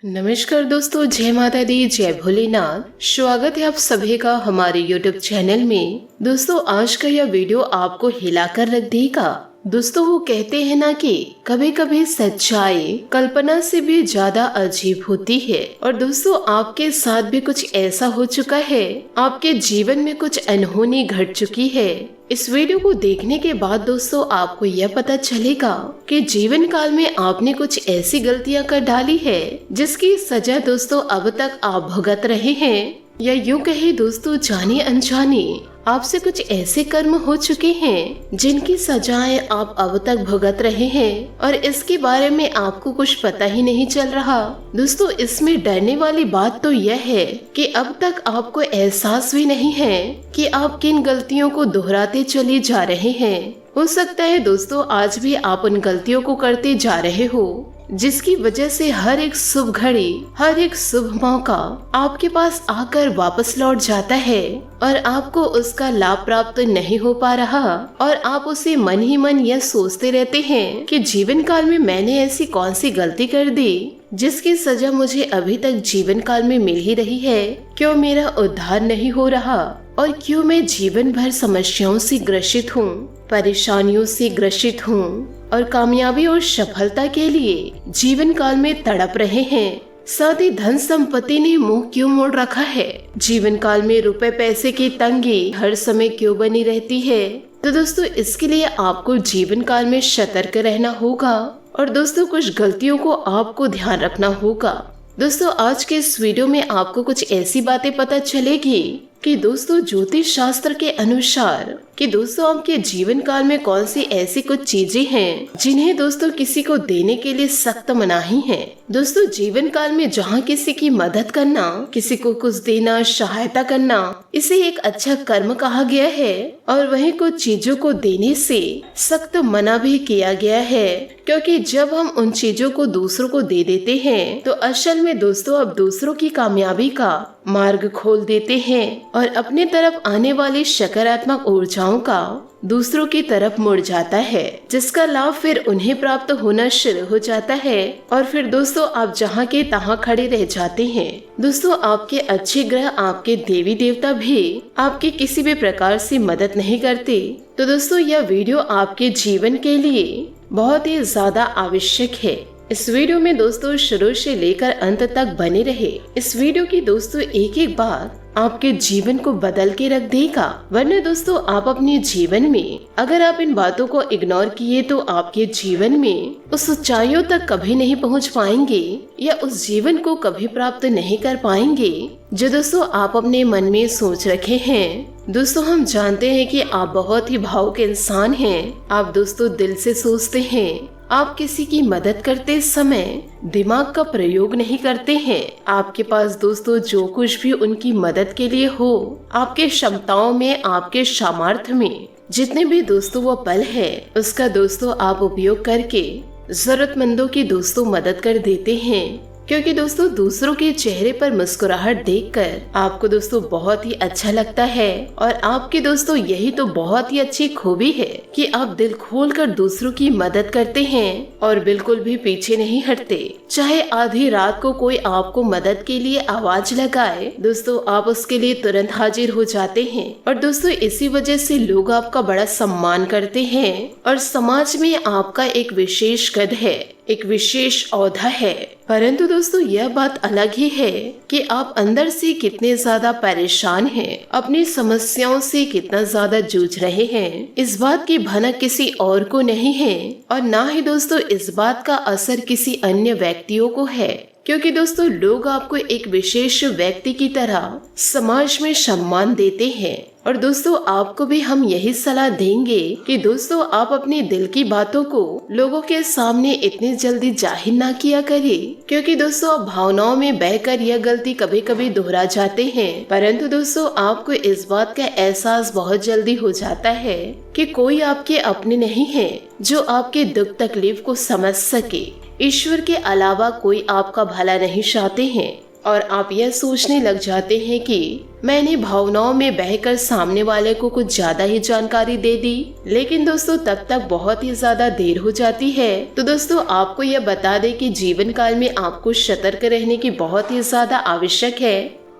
नमस्कार दोस्तों, जय माता दी, जय भोलेनाथ। स्वागत है आप सभी का हमारे YouTube चैनल में। दोस्तों, आज का यह वीडियो आपको हिलाकर रख देगा। दोस्तों, वो कहते हैं ना कि कभी कभी सच्चाई कल्पना से भी ज्यादा अजीब होती है। और दोस्तों, आपके साथ भी कुछ ऐसा हो चुका है, आपके जीवन में कुछ अनहोनी घट चुकी है। इस वीडियो को देखने के बाद दोस्तों आपको यह पता चलेगा कि जीवन काल में आपने कुछ ऐसी गलतियां कर डाली है जिसकी सजा दोस्तों अब तक आप भुगत रहे हैं, या यूं कहे दोस्तों जाने अनजाने आपसे कुछ ऐसे कर्म हो चुके हैं जिनकी सजाएं आप अब तक भुगत रहे हैं और इसके बारे में आपको कुछ पता ही नहीं चल रहा। दोस्तों, इसमें डरने वाली बात तो यह है कि अब तक आपको एहसास भी नहीं है कि आप किन गलतियों को दोहराते चले जा रहे हैं। हो सकता है दोस्तों आज भी आप उन गलतियों को करते जा रहे हो जिसकी वजह से हर एक शुभ घड़ी, हर एक शुभ मौका आपके पास आकर वापस लौट जाता है और आपको उसका लाभ प्राप्त नहीं हो पा रहा और आप उसे मन ही मन यह सोचते रहते हैं कि जीवन काल में मैंने ऐसी कौन सी गलती कर दी जिसकी सजा मुझे अभी तक जीवन काल में मिल ही रही है। क्यों मेरा उद्धार नहीं हो रहा और क्यों मैं जीवन भर समस्याओं से ग्रसित हूँ, परेशानियों से ग्रसित हूँ और कामयाबी और सफलता के लिए जीवन काल में तड़प रहे हैं। साथ ही धन संपत्ति ने मुंह क्यों मोड़ रखा है, जीवन काल में रुपए पैसे की तंगी हर समय क्यों बनी रहती है। तो दोस्तों, इसके लिए आपको जीवन काल में सतर्क रहना होगा और दोस्तों कुछ गलतियों को आपको ध्यान रखना होगा। दोस्तों, आज के इस वीडियो में आपको कुछ ऐसी बातें पता चलेगी कि दोस्तों ज्योतिष शास्त्र के अनुसार कि दोस्तों आपके जीवन काल में कौन सी ऐसी कुछ चीजें हैं जिन्हें दोस्तों किसी को देने के लिए सख्त मनाही है। दोस्तों, जीवन काल में जहाँ किसी की मदद करना, किसी को कुछ देना, सहायता करना, इसे एक अच्छा कर्म कहा गया है और वहीं कुछ चीजों को देने से सख्त मना भी किया गया है, क्योंकि जब हम उन चीजों को दूसरों को दे देते हैं तो असल में दोस्तों अब दूसरों की कामयाबी का मार्ग खोल देते हैं और अपने तरफ आने वाली सकारात्मक ऊर्जाओं का दूसरों की तरफ मुड़ जाता है, जिसका लाभ फिर उन्हें प्राप्त होना शुरू हो जाता है और फिर दोस्तों आप जहाँ के तहाँ खड़े रह जाते हैं। दोस्तों, आपके अच्छे ग्रह, आपके देवी देवता भी आपकी किसी भी प्रकार से मदद नहीं करते। तो दोस्तों, यह वीडियो आपके जीवन के लिए बहुत ही ज्यादा आवश्यक है। इस वीडियो में दोस्तों शुरू से लेकर अंत तक बने रहे। इस वीडियो की दोस्तों एक एक बात आपके जीवन को बदल के रख देगा, वरना दोस्तों आप अपने जीवन में अगर आप इन बातों को इग्नोर किए तो आपके जीवन में उस ऊंचाइयों तक कभी नहीं पहुंच पाएंगे या उस जीवन को कभी प्राप्त नहीं कर पाएंगे जो दोस्तों आप अपने मन में सोच रखे हैं। दोस्तों, हम जानते हैं कि आप बहुत ही भावुक इंसान हैं। आप दोस्तों दिल से सोचते हैं। आप किसी की मदद करते समय दिमाग का प्रयोग नहीं करते हैं। आपके पास दोस्तों जो कुछ भी उनकी मदद के लिए हो, आपके क्षमताओं में, आपके सामर्थ्य में जितने भी दोस्तों वो पल है, उसका दोस्तों आप उपयोग करके जरूरतमंदों की दोस्तों मदद कर देते हैं। क्योंकि दोस्तों दूसरों के चेहरे पर मुस्कुराहट देखकर आपको दोस्तों बहुत ही अच्छा लगता है और आपके दोस्तों यही तो बहुत ही अच्छी खूबी है कि आप दिल खोलकर दूसरों की मदद करते हैं और बिल्कुल भी पीछे नहीं हटते। चाहे आधी रात को कोई आपको मदद के लिए आवाज लगाए, दोस्तों आप उसके लिए तुरंत हाजिर हो जाते हैं और दोस्तों इसी वजह से लोग आपका बड़ा सम्मान करते हैं और समाज में आपका एक विशेष कद है, एक विशेष औधा है। परंतु दोस्तों यह बात अलग ही है कि आप अंदर से कितने ज्यादा परेशान हैं, अपनी समस्याओं से कितना ज्यादा जूझ रहे हैं, इस बात की भनक किसी और को नहीं है और ना ही दोस्तों इस बात का असर किसी अन्य व्यक्तियों को है। क्योंकि दोस्तों लोग आपको एक विशेष व्यक्ति की तरह समाज में सम्मान देते हैं और दोस्तों आपको भी हम यही सलाह देंगे कि दोस्तों आप अपने दिल की बातों को लोगों के सामने इतनी जल्दी जाहिर ना किया करें, क्योंकि दोस्तों आप भावनाओं में बहकर यह गलती कभी कभी दोहरा जाते हैं। परंतु दोस्तों आपको इस बात का एहसास बहुत जल्दी हो जाता है कि कोई आपके अपने नहीं है जो आपके दुख तकलीफ को समझ सके। ईश्वर के अलावा कोई आपका भला नहीं चाहते हैं और आप यह सोचने लग जाते हैं कि मैंने भावनाओं में बहकर सामने वाले को कुछ ज्यादा ही जानकारी दे दी। लेकिन दोस्तों तब तक बहुत ही ज्यादा देर हो जाती है। तो दोस्तों आपको यह बता दें कि जीवन काल में आपको सतर्क रहने की बहुत ही ज्यादा आवश्यक है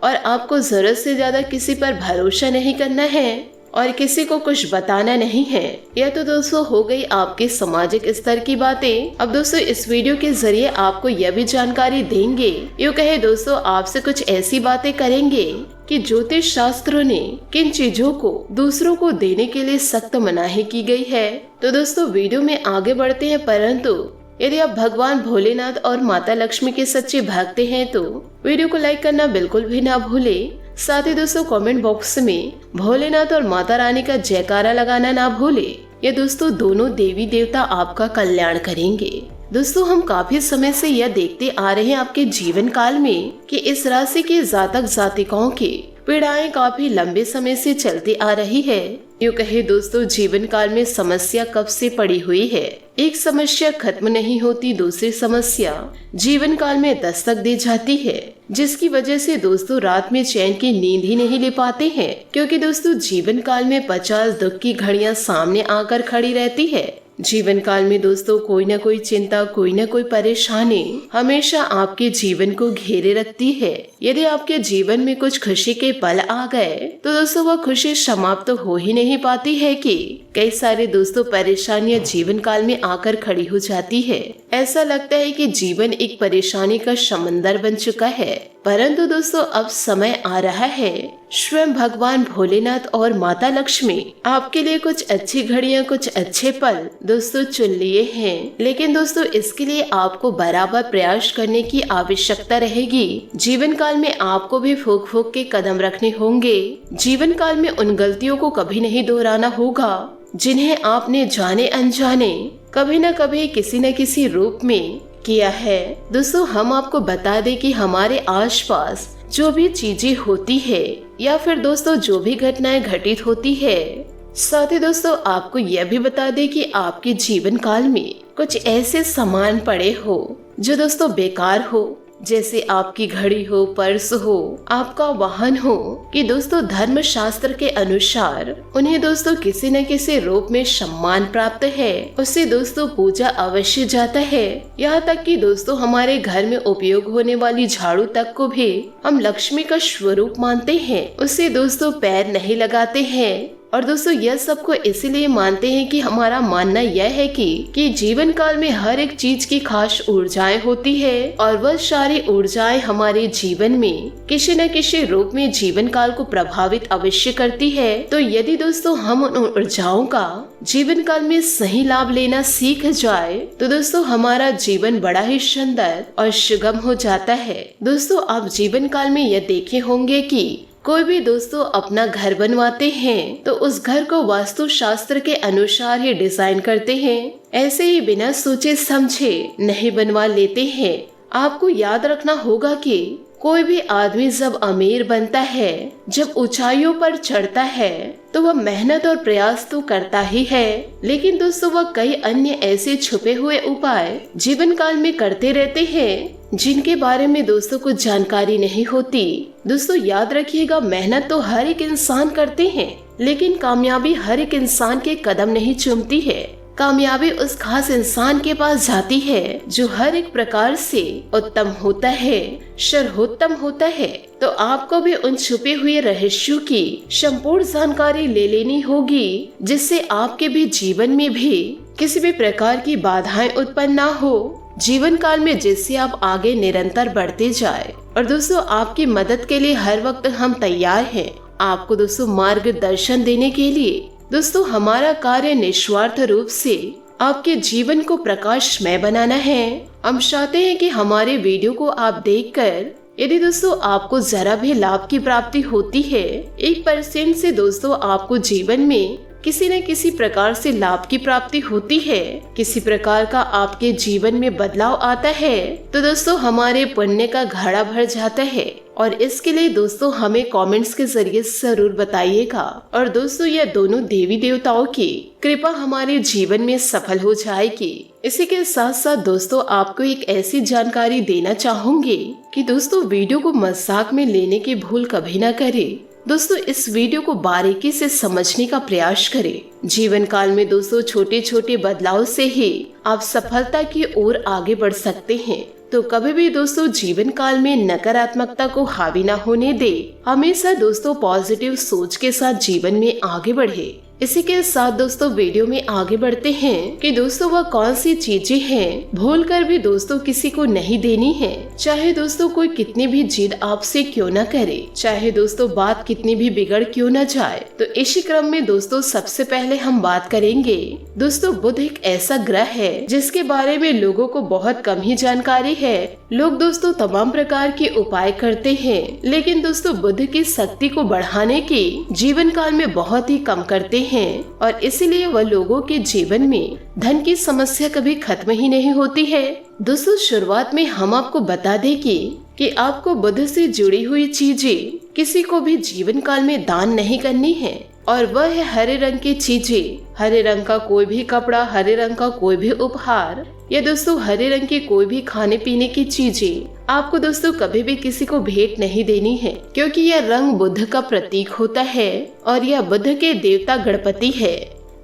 और आपको जरूरत से ज्यादा किसी पर भरोसा नहीं करना है और किसी को कुछ बताना नहीं है। यह तो दोस्तों हो गई आपके सामाजिक स्तर की बातें। अब दोस्तों इस वीडियो के जरिए आपको यह भी जानकारी देंगे, यूँ कहे दोस्तों आपसे कुछ ऐसी बातें करेंगे कि ज्योतिष शास्त्रों ने किन चीजों को दूसरों को देने के लिए सख्त मनाही की गई है। तो दोस्तों वीडियो में आगे बढ़ते हैं, परंतु यदि आप भगवान भोलेनाथ और माता लक्ष्मी के सच्चे भक्त हैं तो वीडियो को लाइक करना बिल्कुल भी ना भूले। साथ ही दोस्तों कमेंट बॉक्स में भोलेनाथ और माता रानी का जयकारा लगाना ना भूले। ये दोस्तों दोनों देवी देवता आपका कल्याण करेंगे। दोस्तों हम काफी समय से यह देखते आ रहे हैं आपके जीवन काल में कि इस राशि के जातक जातिकाओं की पीड़ाएं काफी लंबे समय से चलती आ रही है। यूँ कहे दोस्तों जीवन काल में समस्या कब से पड़ी हुई है। एक समस्या खत्म नहीं होती, दूसरी समस्या जीवन काल में दस्तक दे जाती है, जिसकी वजह से दोस्तों रात में चैन की नींद ही नहीं ले पाते हैं। क्योंकि दोस्तों जीवन काल में 50 दुख की घड़ियां सामने आकर खड़ी रहती है। जीवन काल में दोस्तों कोई न कोई चिंता, कोई न कोई परेशानी हमेशा आपके जीवन को घेरे रखती है। यदि आपके जीवन में कुछ खुशी के पल आ गए तो दोस्तों वह खुशी समाप्त तो हो ही नहीं पाती है कि कई सारे दोस्तों परेशानियां जीवन काल में आकर खड़ी हो जाती है। ऐसा लगता है कि जीवन एक परेशानी का समंदर बन चुका है। परंतु दोस्तों अब समय आ रहा है, स्वयं भगवान भोलेनाथ और माता लक्ष्मी आपके लिए कुछ अच्छी घड़ियां, कुछ अच्छे पल दोस्तों चुन लिए हैं। लेकिन दोस्तों इसके लिए आपको बराबर प्रयास करने की आवश्यकता रहेगी। जीवन काल में आपको भी फूंक फूंक के कदम रखने होंगे। जीवन काल में उन गलतियों को कभी नहीं दोहराना होगा जिन्हें आपने जाने अनजाने कभी न कभी किसी न किसी रूप में किया है। दोस्तों हम आपको बता दें कि हमारे आसपास जो भी चीजें होती है या फिर दोस्तों जो भी घटनाएं घटित होती है, साथ ही दोस्तों आपको यह भी बता दें कि आपके जीवन काल में कुछ ऐसे सामान पड़े हो जो दोस्तों बेकार हो, जैसे आपकी घड़ी हो, पर्स हो, आपका वाहन हो, कि दोस्तों धर्म शास्त्र के अनुसार उन्हें दोस्तों किसी न किसी रूप में सम्मान प्राप्त है। उससे दोस्तों पूजा अवश्य जाता है। यहाँ तक कि दोस्तों हमारे घर में उपयोग होने वाली झाड़ू तक को भी हम लक्ष्मी का स्वरूप मानते हैं। उससे दोस्तों पैर नहीं लगाते हैं। और दोस्तों यह सबको इसीलिए मानते हैं कि हमारा मानना यह है कि जीवन काल में हर एक चीज की खास ऊर्जाएं होती है और वह सारी ऊर्जाएं हमारे जीवन में किसी न किसी रूप में जीवन काल को प्रभावित अवश्य करती है। तो यदि दोस्तों हम उन ऊर्जाओं का जीवन काल में सही लाभ लेना सीख जाए तो दोस्तों हमारा जीवन बड़ा ही सुंदर और सुगम हो जाता है। दोस्तों आप जीवन काल में यह देखे होंगे कि कोई भी दोस्तों अपना घर बनवाते हैं तो उस घर को वास्तु शास्त्र के अनुसार ही डिजाइन करते हैं। ऐसे ही बिना सोचे समझे नहीं बनवा लेते हैं। आपको याद रखना होगा कि कोई भी आदमी जब अमीर बनता है, जब ऊंचाइयों पर चढ़ता है, तो वह मेहनत और प्रयास तो करता ही है, लेकिन दोस्तों वह कई अन्य ऐसे छुपे हुए उपाय जीवन काल में करते रहते हैं जिनके बारे में दोस्तों को जानकारी नहीं होती। दोस्तों याद रखिएगा, मेहनत तो हर एक इंसान करते हैं, लेकिन कामयाबी हर एक इंसान के कदम नहीं चूमती है। कामयाबी उस खास इंसान के पास जाती है जो हर एक प्रकार से उत्तम होता है, सर्वोत्तम होता है। तो आपको भी उन छुपे हुए रहस्यों की संपूर्ण जानकारी ले लेनी होगी, जिससे आपके भी जीवन में भी किसी भी प्रकार की बाधाएं उत्पन्न ना हो, जीवन काल में जिससे आप आगे निरंतर बढ़ते जाए। और दोस्तों आपकी मदद के लिए हर वक्त हम तैयार हैं, आपको दोस्तों मार्गदर्शन देने के लिए। दोस्तों हमारा कार्य निस्वार्थ रूप से आपके जीवन को प्रकाशमय बनाना है। हम चाहते हैं कि हमारे वीडियो को आप देखकर यदि दोस्तों आपको जरा भी लाभ की प्राप्ति होती है, 1% से दोस्तों आपको जीवन में किसी न किसी प्रकार से लाभ की प्राप्ति होती है, किसी प्रकार का आपके जीवन में बदलाव आता है, तो दोस्तों हमारे पुण्य का घड़ा भर जाता है। और इसके लिए दोस्तों हमें कमेंट्स के जरिए जरूर बताइएगा। और दोस्तों यह दोनों देवी देवताओं की कृपा हमारे जीवन में सफल हो जाएगी। इसी के साथ साथ दोस्तों आपको एक ऐसी जानकारी देना चाहूंगी कि दोस्तों वीडियो को मजाक में लेने की भूल कभी ना करें। दोस्तों इस वीडियो को बारीकी से समझने का प्रयास करें। जीवन काल में दोस्तों छोटे छोटे बदलाव से ही आप सफलता की ओर आगे बढ़ सकते हैं। तो कभी भी दोस्तों जीवन काल में नकारात्मकता को हावी ना होने दे। हमेशा दोस्तों पॉजिटिव सोच के साथ जीवन में आगे बढ़े। इसी के साथ दोस्तों वीडियो में आगे बढ़ते हैं कि दोस्तों वह कौन सी चीजें हैं भूल कर भी दोस्तों किसी को नहीं देनी है। चाहे दोस्तों कोई कितनी भी जिद आपसे क्यों न करे, चाहे दोस्तों बात कितनी भी बिगड़ क्यों न जाए। तो इसी क्रम में दोस्तों सबसे पहले हम बात करेंगे। दोस्तों बुध एक ऐसा ग्रह है जिसके बारे में लोगों को बहुत कम ही जानकारी है। लोग दोस्तों तमाम प्रकार के उपाय करते हैं, लेकिन दोस्तों बुध की शक्ति को बढ़ाने की जीवन काल में बहुत ही कम करते हैं और इसीलिए वह लोगों के जीवन में धन की समस्या कभी खत्म ही नहीं होती है। दोस्तों शुरुआत में हम आपको बता दें कि आपको बुध से जुड़ी हुई चीजें किसी को भी जीवन काल में दान नहीं करनी है और वह है हरे रंग की चीजें। हरे रंग का कोई भी कपड़ा, हरे रंग का कोई भी उपहार या दोस्तों हरे रंग की कोई भी खाने पीने की चीजें आपको दोस्तों कभी भी किसी को भेंट नहीं देनी है, क्योंकि यह रंग बुध का प्रतीक होता है और यह बुध के देवता गणपति है।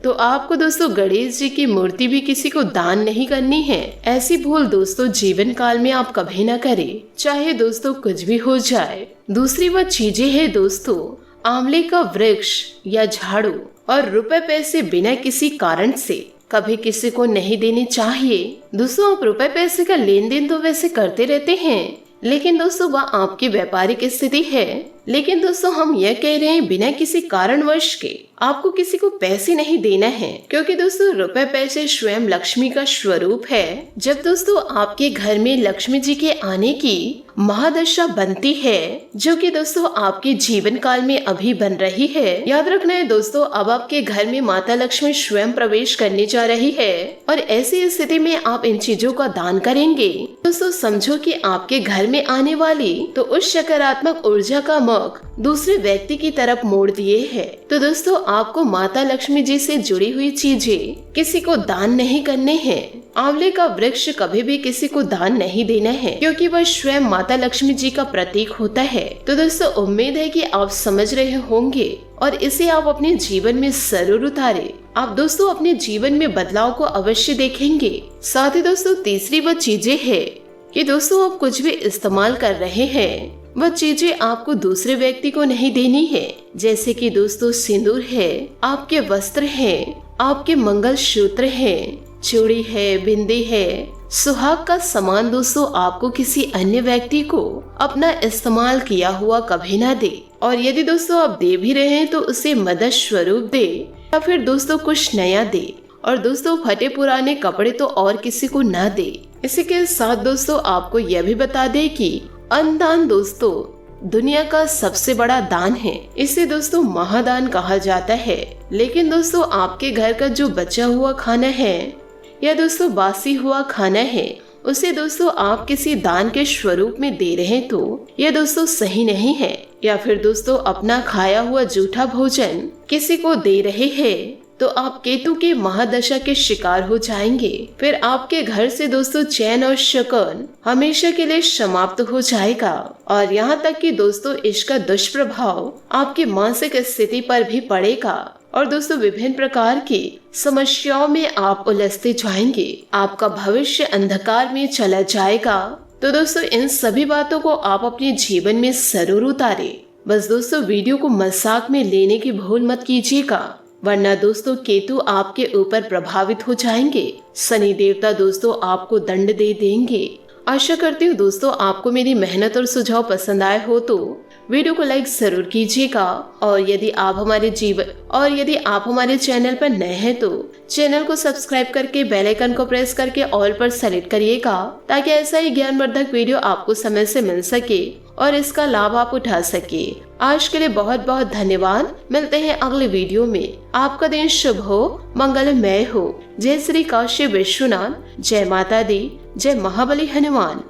तो आपको दोस्तों गणेश जी की मूर्ति भी किसी को दान नहीं करनी है। ऐसी भूल दोस्तों जीवन काल में आप कभी ना करें, चाहे दोस्तों कुछ भी हो जाए। दूसरी वह चीजें है दोस्तों आंवले का वृक्ष या झाड़ू और रुपए पैसे बिना किसी कारण से कभी किसी को नहीं देने चाहिए। दोस्तों आप रुपए पैसे का लेन देन तो वैसे करते रहते हैं, लेकिन दोस्तों वह आपकी व्यापारिक स्थिति है। लेकिन दोस्तों हम यह कह रहे हैं बिना किसी कारणवश के आपको किसी को पैसे नहीं देना है, क्योंकि दोस्तों रुपए पैसे स्वयं लक्ष्मी का स्वरूप है। जब दोस्तों आपके घर में लक्ष्मी जी के आने की महादशा बनती है, जो कि दोस्तों आपके जीवन काल में अभी बन रही है, याद रखना है दोस्तों अब आपके घर में माता लक्ष्मी स्वयं प्रवेश करने जा रही है और ऐसी स्थिति में आप इन चीजों का दान करेंगे। दोस्तों समझो कि आपके घर में आने वाली तो उस सकारात्मक ऊर्जा का मुख दूसरे व्यक्ति की तरफ मोड़ दिए है। तो दोस्तों आपको माता लक्ष्मी जी से जुड़ी हुई चीजें किसी को दान नहीं करने हैं। आंवले का वृक्ष कभी भी किसी को दान नहीं देना है, क्योंकि वह स्वयं माता लक्ष्मी जी का प्रतीक होता है। तो दोस्तों उम्मीद है कि आप समझ रहे होंगे और इसे आप अपने जीवन में जरूर उतारें। आप दोस्तों अपने जीवन में बदलाव को अवश्य देखेंगे। साथ ही दोस्तों तीसरी वह चीजें है कि दोस्तों आप कुछ भी इस्तेमाल कर रहे हैं वह चीजें आपको दूसरे व्यक्ति को नहीं देनी है। जैसे कि दोस्तों सिंदूर है, आपके वस्त्र हैं, आपके मंगलसूत्र हैं, चूड़ी है, बिंदी है, सुहाग का सामान दोस्तों आपको किसी अन्य व्यक्ति को अपना इस्तेमाल किया हुआ कभी ना दे। और यदि दोस्तों आप दे भी रहे हैं तो उसे मदद स्वरूप दे या फिर दोस्तों कुछ नया दे। और दोस्तों फटे पुराने कपड़े तो और किसी को ना दे। इसी के साथ दोस्तों आपको यह भी बता दे कि अन्नदान दोस्तों दुनिया का सबसे बड़ा दान है। इसे दोस्तों महादान कहा जाता है। लेकिन दोस्तों आपके घर का जो बचा हुआ खाना है या दोस्तों बासी हुआ खाना है उसे दोस्तों आप किसी दान के स्वरूप में दे रहे हैं तो यह दोस्तों सही नहीं है। या फिर दोस्तों अपना खाया हुआ जूठा भोजन किसी को दे रहे हैं तो आप केतु के महादशा के शिकार हो जाएंगे। फिर आपके घर से दोस्तों चैन और शकन हमेशा के लिए समाप्त हो जाएगा और यहाँ तक कि दोस्तों इसका दुष्प्रभाव आपकी मानसिक स्थिति पर भी पड़ेगा और दोस्तों विभिन्न प्रकार की समस्याओं में आप उलझते जाएंगे। आपका भविष्य अंधकार में चला जाएगा। तो दोस्तों इन सभी बातों को आप अपने जीवन में जरूर उतारें। बस दोस्तों वीडियो को मजाक में लेने की भूल मत कीजिएगा, वरना दोस्तों केतु आपके ऊपर प्रभावित हो जाएंगे। शनि देवता दोस्तों आपको दंड दे देंगे। आशा करती हूँ दोस्तों आपको मेरी मेहनत और सुझाव पसंद आए हो तो वीडियो को लाइक जरूर कीजिएगा और यदि आप हमारे चैनल पर नए हैं तो चैनल को सब्सक्राइब करके बेल आइकन को प्रेस करके ऑल पर सेलेक्ट करिएगा, ताकि ऐसा ही ज्ञानवर्धक वीडियो आपको समय से मिल सके और इसका लाभ आप उठा सके। आज के लिए बहुत बहुत धन्यवाद। मिलते हैं अगले वीडियो में। आपका दिन शुभ हो, मंगलमय हो। जय श्री काशी विश्वनाथ, जय माता दी, जय महाबली हनुमान।